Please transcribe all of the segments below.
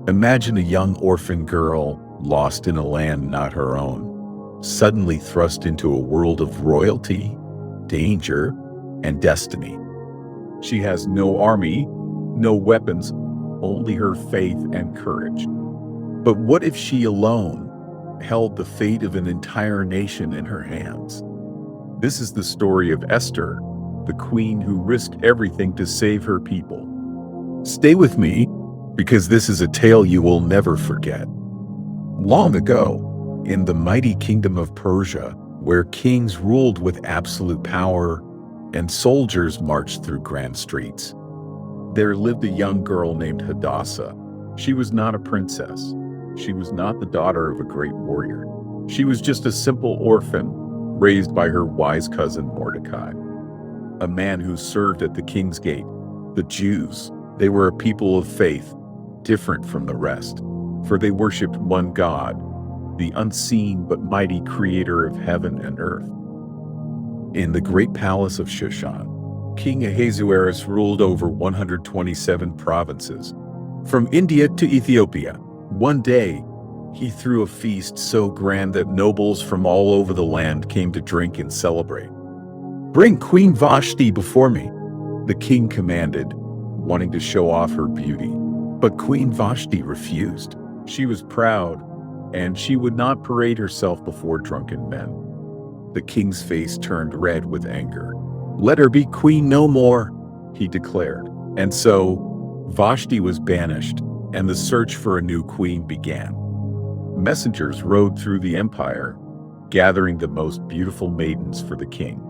Imagine a young orphan girl lost in a land not her own, suddenly thrust into a world of royalty, danger, and destiny. She has no army, no weapons, only her faith and courage. But what if she alone held the fate of an entire nation in her hands? This is the story of Esther, the queen who risked everything to save her people. Stay with me, because this is a tale you will never forget. Long ago, in the mighty kingdom of Persia, where kings ruled with absolute power and soldiers marched through grand streets, there lived a young girl named Hadassah. She was not a princess. She was not the daughter of a great warrior. She was just a simple orphan, raised by her wise cousin Mordecai, a man who served at the king's gate. The Jews, they were a people of faith, different from the rest, for they worshipped one God, the unseen but mighty creator of heaven and earth. In the great palace of Shushan, King Ahasuerus ruled over 127 provinces, from India to Ethiopia. One day, he threw a feast so grand that nobles from all over the land came to drink and celebrate. "Bring Queen Vashti before me," the king commanded, wanting to show off her beauty. But Queen Vashti refused. She was proud, and she would not parade herself before drunken men. The king's face turned red with anger. "Let her be queen no more," he declared. And so, Vashti was banished, and the search for a new queen began. Messengers rode through the empire, gathering the most beautiful maidens for the king.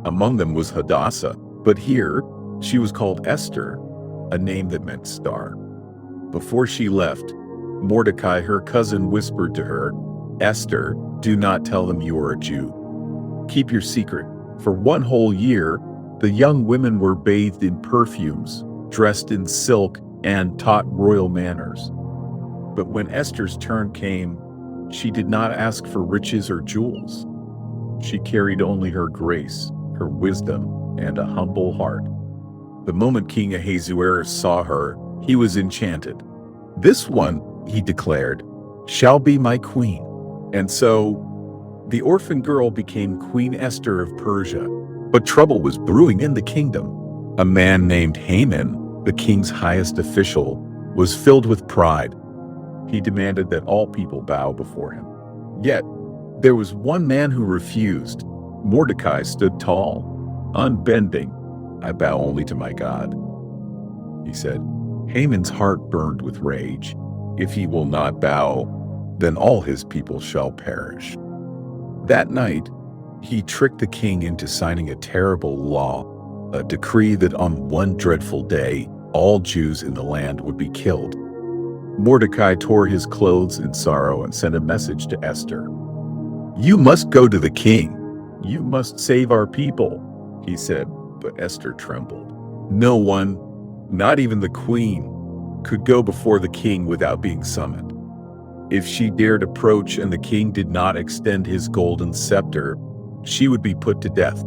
Among them was Hadassah, but here, she was called Esther, a name that meant star. Before she left, Mordecai, her cousin, whispered to her, "Esther, do not tell them you are a Jew. Keep your secret." For 1 whole year, the young women were bathed in perfumes, dressed in silk, and taught royal manners. But when Esther's turn came, she did not ask for riches or jewels. She carried only her grace, her wisdom, and a humble heart. The moment King Ahasuerus saw her, he was enchanted. "This one," he declared, "shall be my queen." And so, the orphan girl became Queen Esther of Persia. But trouble was brewing in the kingdom. A man named Haman, the king's highest official, was filled with pride. He demanded that all people bow before him. Yet, there was one man who refused. Mordecai stood tall, unbending. "I bow only to my God," he said. Haman's heart burned with rage. If he will not bow, then all his people shall perish. That night, he tricked the king into signing a terrible law, a decree that on one dreadful day, all Jews in the land would be killed. Mordecai tore his clothes in sorrow and sent a message to Esther. "You must go to the king. You must save our people," he said, but Esther trembled. No one, not even the queen, could go before the king without being summoned. If she dared approach and the king did not extend his golden scepter, she would be put to death.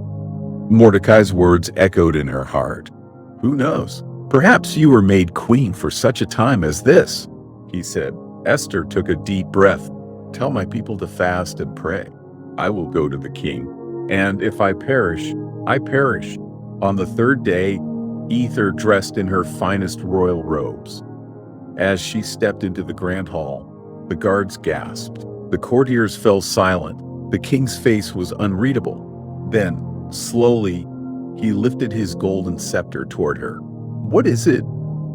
Mordecai's words echoed in her heart. "Who knows? Perhaps you were made queen for such a time as this," he said. Esther took a deep breath. "Tell my people to fast and pray. I will go to the king, and if I perish, I perish." On the 3rd day, Esther dressed in her finest royal robes. As she stepped into the grand hall, the guards gasped. The courtiers fell silent. The king's face was unreadable. Then, slowly, he lifted his golden scepter toward her. "What is it,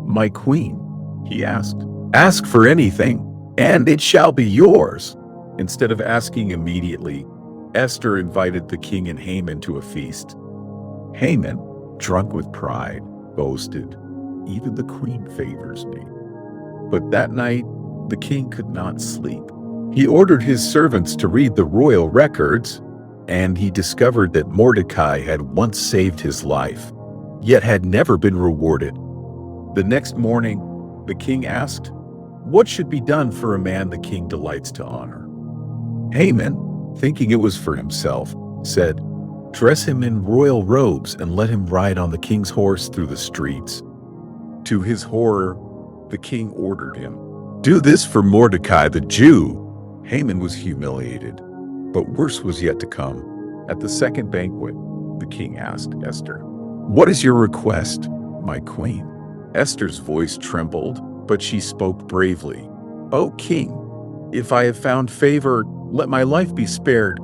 my queen?" he asked. "Ask for anything, and it shall be yours." Instead of asking immediately, Esther invited the king and Haman to a feast. Haman, drunk with pride, boasted, "Even the queen favors me." But that night, the king could not sleep. He ordered his servants to read the royal records, and he discovered that Mordecai had once saved his life, yet had never been rewarded. The next morning, the king asked, "What should be done for a man the king delights to honor?" Haman, thinking it was for himself, said, "Dress him in royal robes and let him ride on the king's horse through the streets." To his horror, the king ordered him, Do this for Mordecai the Jew." Haman was humiliated, but worse was yet to come. At the second banquet, the king asked Esther, "What is your request, my queen?" Esther's voice trembled, but she spoke bravely. "O king, if I have found favor, let my life be spared,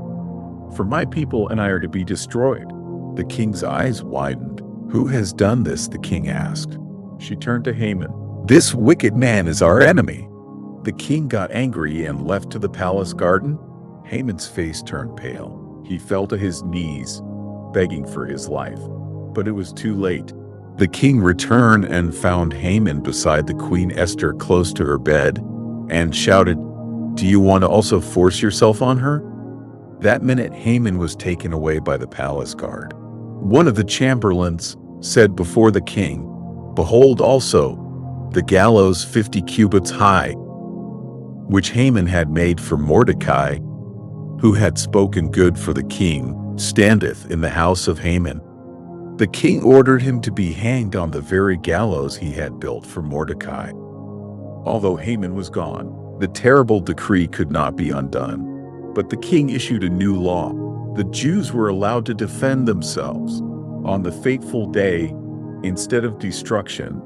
for my people and I are to be destroyed." The king's eyes widened. "Who has done this?" the king asked. She turned to Haman. "This wicked man is our enemy." The king got angry and left to the palace garden. Haman's face turned pale. He fell to his knees, begging for his life. But it was too late. The king returned and found Haman beside the Queen Esther close to her bed and shouted, "Do you want to also force yourself on her?" That minute, Haman was taken away by the palace guard. One of the chamberlains said before the king, "Behold also the gallows 50 cubits high, which Haman had made for Mordecai, who had spoken good for the king, standeth in the house of Haman." The king ordered him to be hanged on the very gallows he had built for Mordecai. Although Haman was gone, the terrible decree could not be undone. But the king issued a new law. The Jews were allowed to defend themselves. On the fateful day, instead of destruction,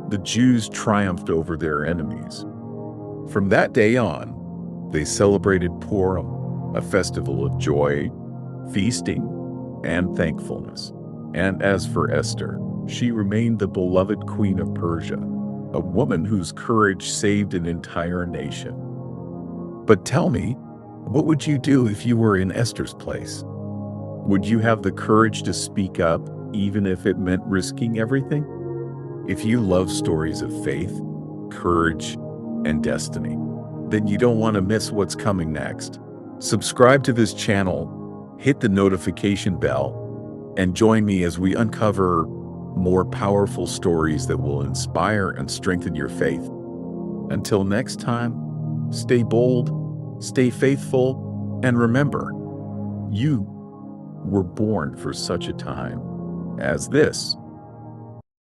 the Jews triumphed over their enemies. From that day on, they celebrated Purim, a festival of joy, feasting, and thankfulness. And as for Esther, she remained the beloved queen of Persia, a woman whose courage saved an entire nation. But tell me, what would you do if you were in Esther's place? Would you have the courage to speak up, even if it meant risking everything? If you love stories of faith, courage, and destiny, then you don't want to miss what's coming next. Subscribe to this channel, hit the notification bell, and join me as we uncover more powerful stories that will inspire and strengthen your faith. Until next time, stay bold, stay faithful, and remember, you were born for such a time as this.